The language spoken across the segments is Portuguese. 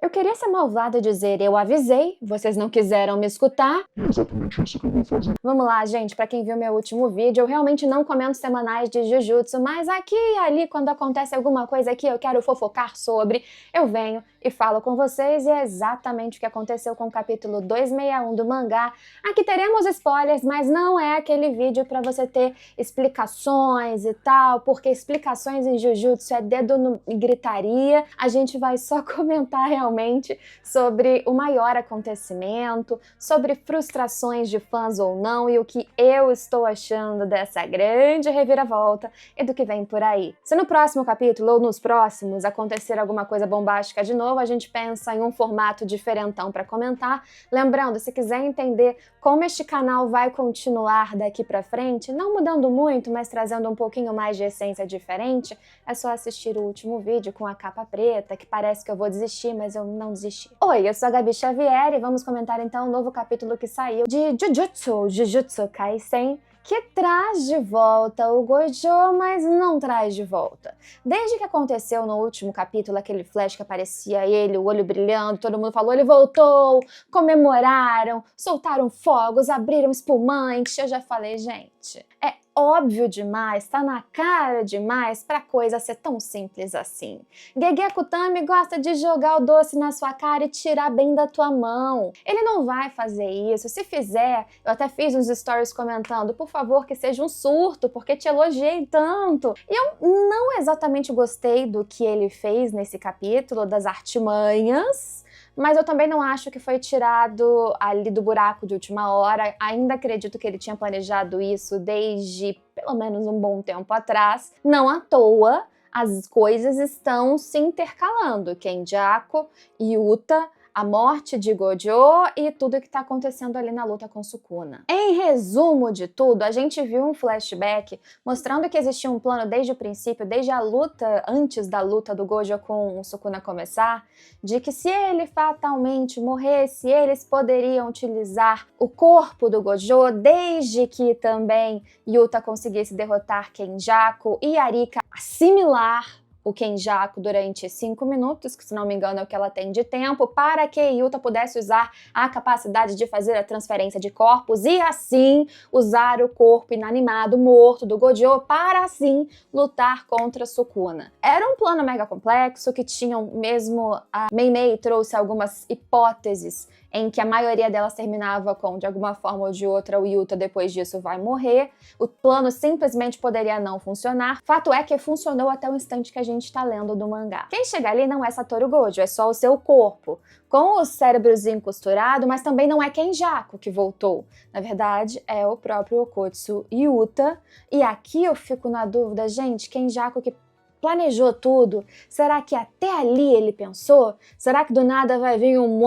Eu queria ser malvada e dizer, eu avisei, vocês não quiseram me escutar. É exatamente isso que eu vou fazer. Vamos lá, gente, pra quem viu meu último vídeo, eu realmente não comento semanais de Jujutsu, mas aqui e ali, quando acontece alguma coisa que eu quero fofocar sobre, eu venho e falo com vocês, e é exatamente o que aconteceu com o capítulo 261 do mangá. Aqui teremos spoilers, mas não é aquele vídeo pra você ter explicações e tal, porque explicações em Jujutsu é dedo e gritaria. A gente vai só comentar realmente sobre o maior acontecimento, sobre frustrações de fãs ou não e o que eu estou achando dessa grande reviravolta e do que vem por aí. Se no próximo capítulo ou nos próximos acontecer alguma coisa bombástica de novo, a gente pensa em um formato diferentão para comentar. Lembrando, se quiser entender como este canal vai continuar daqui para frente, não mudando muito, mas trazendo um pouquinho mais de essência diferente, é só assistir o último vídeo com a capa preta, que parece que eu vou desistir, mas eu não desisti. Oi, eu sou a Gabi Xavier e vamos comentar então o novo capítulo que saiu de Jujutsu Kaisen, que traz de volta o Gojo, mas não traz de volta. Desde que aconteceu no último capítulo, aquele flash que aparecia ele, o olho brilhando, todo mundo falou, ele voltou, comemoraram, soltaram fogos, abriram espumante, eu já falei, gente, é óbvio demais, tá na cara demais pra coisa ser tão simples assim. Gege Akutami gosta de jogar o doce na sua cara e tirar bem da tua mão. Ele não vai fazer isso, se fizer, eu até fiz uns stories comentando, por favor, que seja um surto, porque te elogiei tanto. E eu não exatamente gostei do que ele fez nesse capítulo, das artimanhas, mas eu também não acho que foi tirado ali do buraco de última hora. Ainda acredito que ele tinha planejado isso desde pelo menos um bom tempo atrás. Não à toa, as coisas estão se intercalando. Kenjaku, Yuta, a morte de Gojo e tudo que está acontecendo ali na luta com Sukuna. Em resumo de tudo, a gente viu um flashback mostrando que existia um plano desde o princípio, desde a luta, antes da luta do Gojo com o Sukuna começar, de que se ele fatalmente morresse, eles poderiam utilizar o corpo do Gojo, desde que também Yuta conseguisse derrotar Kenjaku e Arika assimilar o Kenjaku durante 5 minutos, que se não me engano é o que ela tem de tempo, para que Yuta pudesse usar a capacidade de fazer a transferência de corpos e assim usar o corpo inanimado, morto do Gojo, para assim lutar contra Sukuna. Era um plano mega complexo que tinham mesmo, a Mei trouxe algumas hipóteses em que a maioria delas terminava com, de alguma forma ou de outra, o Yuta depois disso vai morrer. O plano simplesmente poderia não funcionar. Fato é que funcionou até o instante que a gente tá lendo do mangá. Quem chega ali não é Satoru Gojo, é só o seu corpo, com o cérebrozinho costurado, mas também não é Kenjaku que voltou. Na verdade, é o próprio Okotsu Yuta. E aqui eu fico na dúvida, gente, Kenjaku que planejou tudo? Será que até ali ele pensou? Será que do nada vai vir um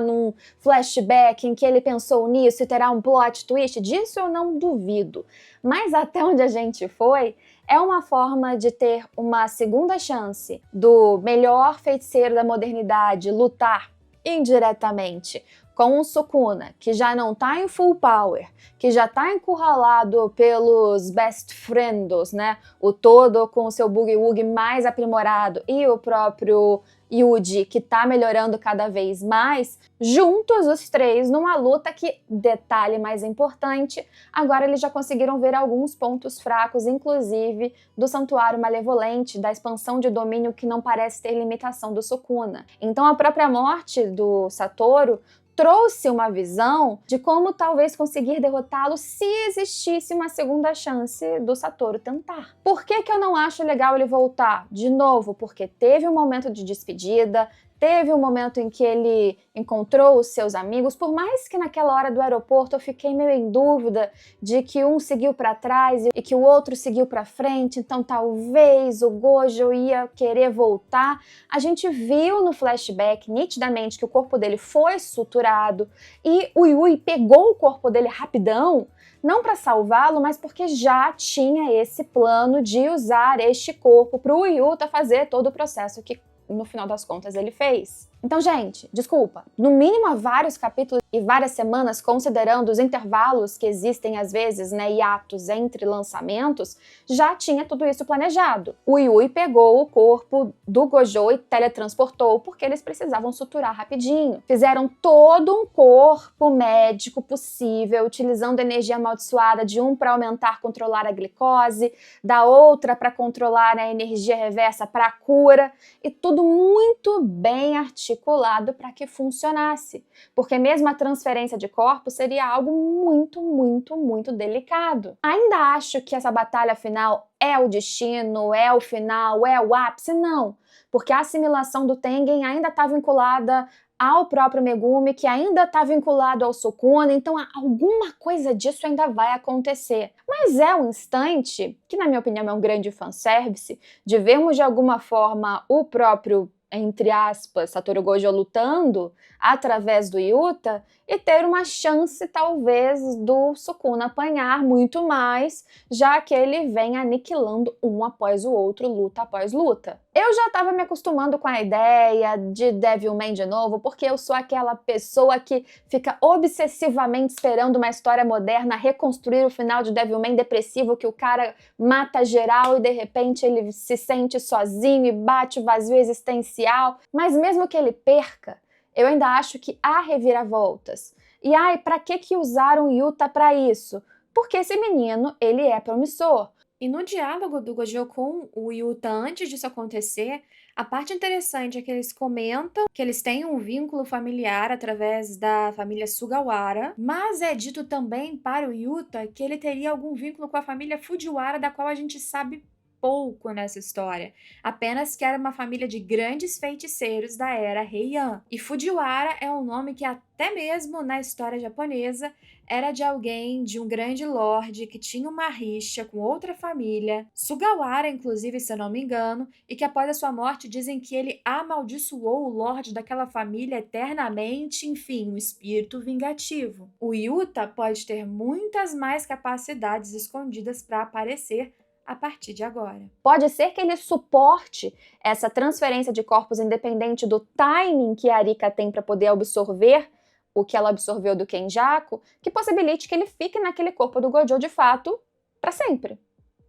num flashback em que ele pensou nisso e terá um plot twist? Disso eu não duvido. Mas até onde a gente foi, é uma forma de ter uma segunda chance do melhor feiticeiro da modernidade lutar indiretamente com o Sukuna, que já não tá em full power, que já tá encurralado pelos best friends, né? O Todo com o seu Boogie-Woogie mais aprimorado e o próprio Yuji, que tá melhorando cada vez mais, juntos os três numa luta que, detalhe mais importante, agora eles já conseguiram ver alguns pontos fracos, inclusive do Santuário Malevolente, da expansão de domínio que não parece ter limitação do Sukuna. Então a própria morte do Satoru trouxe uma visão de como talvez conseguir derrotá-lo se existisse uma segunda chance do Satoru tentar. Por que que eu não acho legal ele voltar? De novo, porque teve um momento de despedida, teve um momento em que ele encontrou os seus amigos, por mais que naquela hora do aeroporto eu fiquei meio em dúvida de que um seguiu para trás e que o outro seguiu para frente, então talvez o Gojo ia querer voltar. A gente viu no flashback nitidamente que o corpo dele foi suturado e o Yui pegou o corpo dele rapidão, não para salvá-lo, mas porque já tinha esse plano de usar este corpo para o Yuta fazer todo o processo que no final das contas ele fez. Então, gente, desculpa, no mínimo há vários capítulos e várias semanas, considerando os intervalos que existem às vezes, né, hiatos entre lançamentos, já tinha tudo isso planejado. O Yui pegou o corpo do Gojo e teletransportou porque eles precisavam suturar rapidinho. Fizeram todo um corpo médico possível, utilizando energia amaldiçoada de um para aumentar, controlar a glicose, da outra para controlar a energia reversa para a cura, e tudo muito bem articulado para que funcionasse, porque mesmo a transferência de corpo seria algo muito, muito, muito delicado. Ainda acho que essa batalha final é o destino, é o final, é o ápice? Não, porque a assimilação do Tengen ainda está vinculada ao próprio Megumi, que ainda está vinculado ao Sukuna, então alguma coisa disso ainda vai acontecer. Mas é um instante, que na minha opinião é um grande fanservice, de vermos de alguma forma o próprio, entre aspas, Satoru Gojo lutando através do Yuta e ter uma chance, talvez, do Sukuna apanhar muito mais, já que ele vem aniquilando um após o outro, luta após luta. Eu já estava me acostumando com a ideia de Devilman de novo, porque eu sou aquela pessoa que fica obsessivamente esperando uma história moderna reconstruir o final de Devilman depressivo, que o cara mata geral e de repente ele se sente sozinho e bate o vazio existencial. Mas mesmo que ele perca, eu ainda acho que há reviravoltas. E ai, pra que usaram Yuta pra isso? Porque esse menino, ele é promissor. E no diálogo do Gojo com o Yuta antes disso acontecer, a parte interessante é que eles comentam que eles têm um vínculo familiar através da família Sugawara, mas é dito também para o Yuta que ele teria algum vínculo com a família Fujiwara, da qual a gente sabe pouco nessa história, apenas que era uma família de grandes feiticeiros da era Heian. E Fujiwara é um nome que até mesmo na história japonesa era de alguém, de um grande lorde que tinha uma rixa com outra família, Sugawara inclusive, se eu não me engano, e que após a sua morte dizem que ele amaldiçoou o lorde daquela família eternamente, enfim, um espírito vingativo. O Yuta pode ter muitas mais capacidades escondidas para aparecer a partir de agora. Pode ser que ele suporte essa transferência de corpos independente do timing que a Arika tem para poder absorver o que ela absorveu do Kenjaku, que possibilite que ele fique naquele corpo do Gojo de fato para sempre,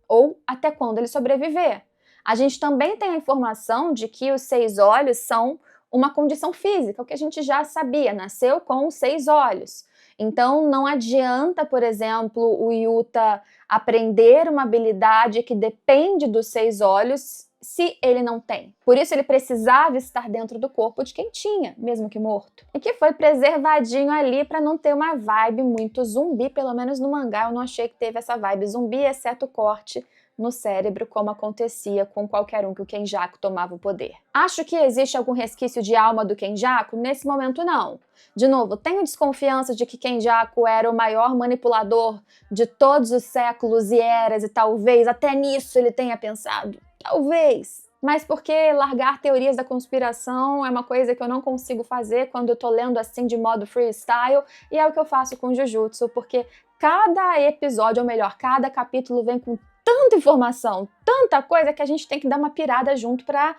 ou até quando ele sobreviver. A gente também tem a informação de que os 6 olhos são uma condição física, o que a gente já sabia, nasceu com os 6 olhos. Então não adianta, por exemplo, o Yuta aprender uma habilidade que depende dos 6 olhos se ele não tem. Por isso ele precisava estar dentro do corpo de quem tinha, mesmo que morto. E que foi preservadinho ali para não ter uma vibe muito zumbi, pelo menos no mangá eu não achei que teve essa vibe zumbi, exceto o corte no cérebro, como acontecia com qualquer um que o Kenjaku tomava o poder. Acho que existe algum resquício de alma do Kenjaku? Nesse momento, não. De novo, tenho desconfiança de que Kenjaku era o maior manipulador de todos os séculos e eras, e talvez até nisso ele tenha pensado. Talvez. Mas porque largar teorias da conspiração é uma coisa que eu não consigo fazer quando eu tô lendo assim de modo freestyle, e é o que eu faço com Jujutsu, porque cada episódio, ou melhor, cada capítulo vem com tanta informação, tanta coisa que a gente tem que dar uma pirada junto pra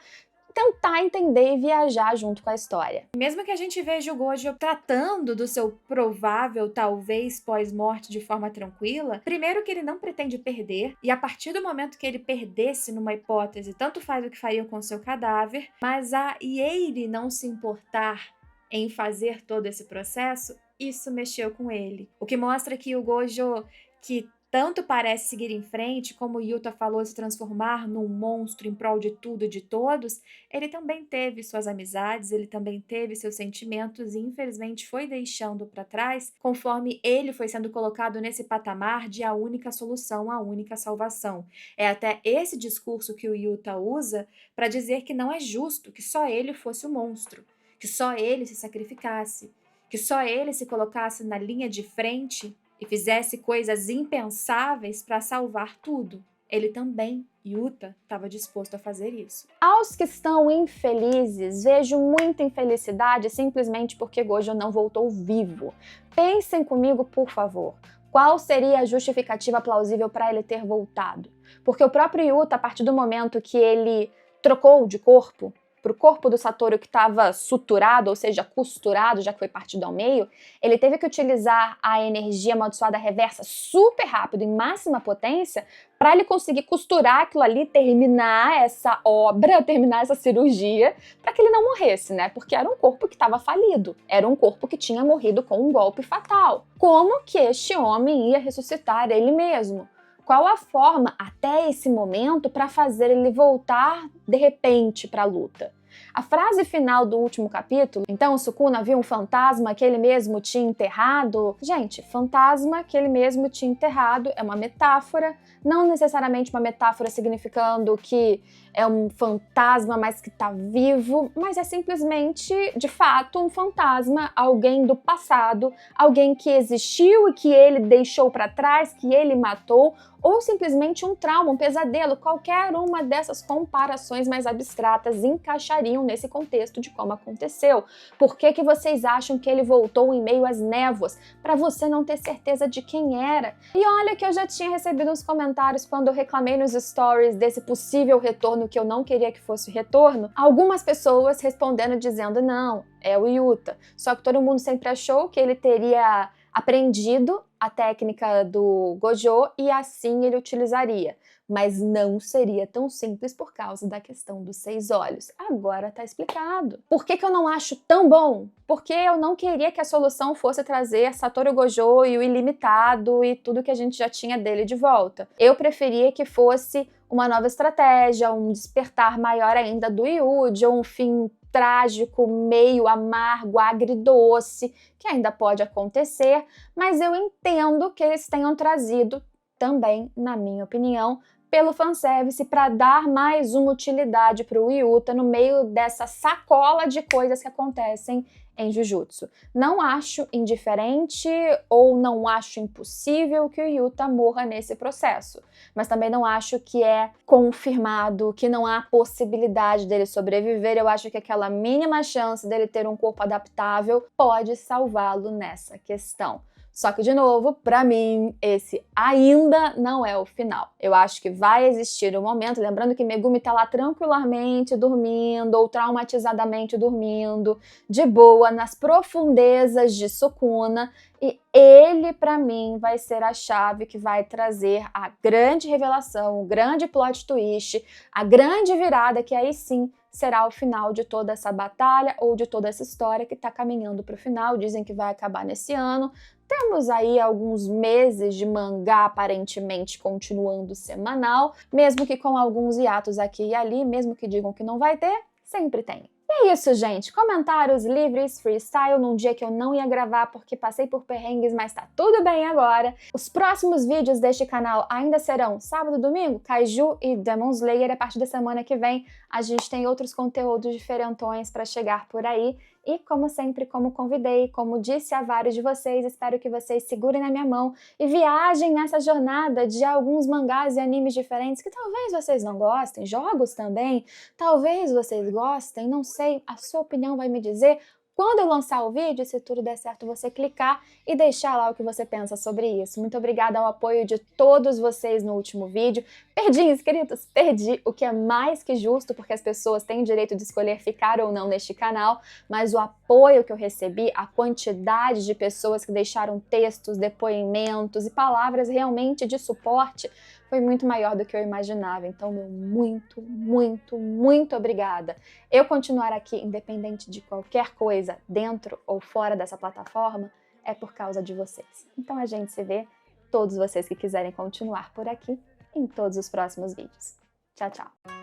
tentar entender e viajar junto com a história. Mesmo que a gente veja o Gojo tratando do seu provável, talvez, pós-morte de forma tranquila, primeiro que ele não pretende perder, e a partir do momento que ele perdesse numa hipótese, tanto faz o que faria com seu cadáver, mas a Ieiri não se importar em fazer todo esse processo, isso mexeu com ele. O que mostra que o Gojo, que tanto parece seguir em frente, como o Yuta falou, se transformar num monstro em prol de tudo e de todos, ele também teve suas amizades, ele também teve seus sentimentos e infelizmente foi deixando para trás conforme ele foi sendo colocado nesse patamar de a única solução, a única salvação. É até esse discurso que o Yuta usa para dizer que não é justo que só ele fosse o monstro, que só ele se sacrificasse, que só ele se colocasse na linha de frente e fizesse coisas impensáveis para salvar tudo. Ele também, Yuta, estava disposto a fazer isso. Aos que estão infelizes, vejo muita infelicidade simplesmente porque Gojo não voltou vivo. Pensem comigo, por favor. Qual seria a justificativa plausível para ele ter voltado? Porque o próprio Yuta, a partir do momento que ele trocou de corpo, pro corpo do Satoru que estava suturado, ou seja, costurado, já que foi partido ao meio, ele teve que utilizar a energia amaldiçoada reversa super rápido, em máxima potência, para ele conseguir costurar aquilo ali, terminar essa obra, terminar essa cirurgia, para que ele não morresse, né? Porque era um corpo que estava falido, era um corpo que tinha morrido com um golpe fatal. Como que este homem ia ressuscitar ele mesmo? Qual a forma, até esse momento, para fazer ele voltar de repente para a luta? A frase final do último capítulo, então o Sukuna viu um fantasma que ele mesmo tinha enterrado. Gente, fantasma que ele mesmo tinha enterrado é uma metáfora, não necessariamente uma metáfora significando que é um fantasma, mas que está vivo, mas é simplesmente, de fato, um fantasma, alguém do passado, alguém que existiu e que ele deixou para trás, que ele matou, ou simplesmente um trauma, um pesadelo. Qualquer uma dessas comparações mais abstratas encaixariam nesse contexto de como aconteceu. Por que que vocês acham que ele voltou em meio às névoas? Para você não ter certeza de quem era. E olha que eu já tinha recebido uns comentários quando eu reclamei nos stories desse possível retorno que eu não queria que fosse retorno. Algumas pessoas respondendo dizendo, não, é o Yuta. Só que todo mundo sempre achou que ele teria aprendido a técnica do Gojo e assim ele utilizaria. Mas não seria tão simples por causa da questão dos 6 olhos. Agora tá explicado. Por que que eu não acho tão bom? Porque eu não queria que a solução fosse trazer Satoru Gojo e o ilimitado e tudo que a gente já tinha dele de volta. Eu preferia que fosse uma nova estratégia, um despertar maior ainda do Yuji, ou um fim trágico, meio amargo, agridoce, que ainda pode acontecer, mas eu entendo que eles tenham trazido também, na minha opinião, pelo fanservice para dar mais uma utilidade para o Yuta no meio dessa sacola de coisas que acontecem em Jujutsu. Não acho indiferente ou não acho impossível que o Yuta morra nesse processo, mas também não acho que é confirmado, que não há possibilidade dele sobreviver. Eu acho que aquela mínima chance dele ter um corpo adaptável pode salvá-lo nessa questão. Só que, de novo, pra mim, esse ainda não é o final. Eu acho que vai existir um momento, lembrando que Megumi tá lá tranquilamente dormindo ou traumatizadamente dormindo, de boa, nas profundezas de Sukuna, e ele, pra mim, vai ser a chave que vai trazer a grande revelação, o grande plot twist, a grande virada que aí sim será o final de toda essa batalha ou de toda essa história que tá caminhando pro final. Dizem que vai acabar nesse ano. Temos aí alguns meses de mangá aparentemente continuando semanal, mesmo que com alguns hiatos aqui e ali, mesmo que digam que não vai ter, sempre tem. E é isso, gente. Comentários livres, freestyle, num dia que eu não ia gravar porque passei por perrengues, mas tá tudo bem agora. Os próximos vídeos deste canal ainda serão sábado e domingo, Kaiju e Demon Slayer. A partir da semana que vem a gente tem outros conteúdos diferentões para chegar por aí. E como sempre, como convidei, como disse a vários de vocês, espero que vocês segurem na minha mão e viajem nessa jornada de alguns mangás e animes diferentes que talvez vocês não gostem, jogos também, talvez vocês gostem, não sei, a sua opinião vai me dizer. Quando eu lançar o vídeo, se tudo der certo, você clicar e deixar lá o que você pensa sobre isso. Muito obrigada ao apoio de todos vocês no último vídeo. Perdi inscritos? Perdi, o que é mais que justo, porque as pessoas têm o direito de escolher ficar ou não neste canal, mas o apoio que eu recebi, a quantidade de pessoas que deixaram textos, depoimentos e palavras realmente de suporte foi muito maior do que eu imaginava. Então, meu muito, muito, muito obrigada. Eu continuar aqui, independente de qualquer coisa, dentro ou fora dessa plataforma, é por causa de vocês. Então a gente se vê, todos vocês que quiserem continuar por aqui, em todos os próximos vídeos. Tchau, tchau!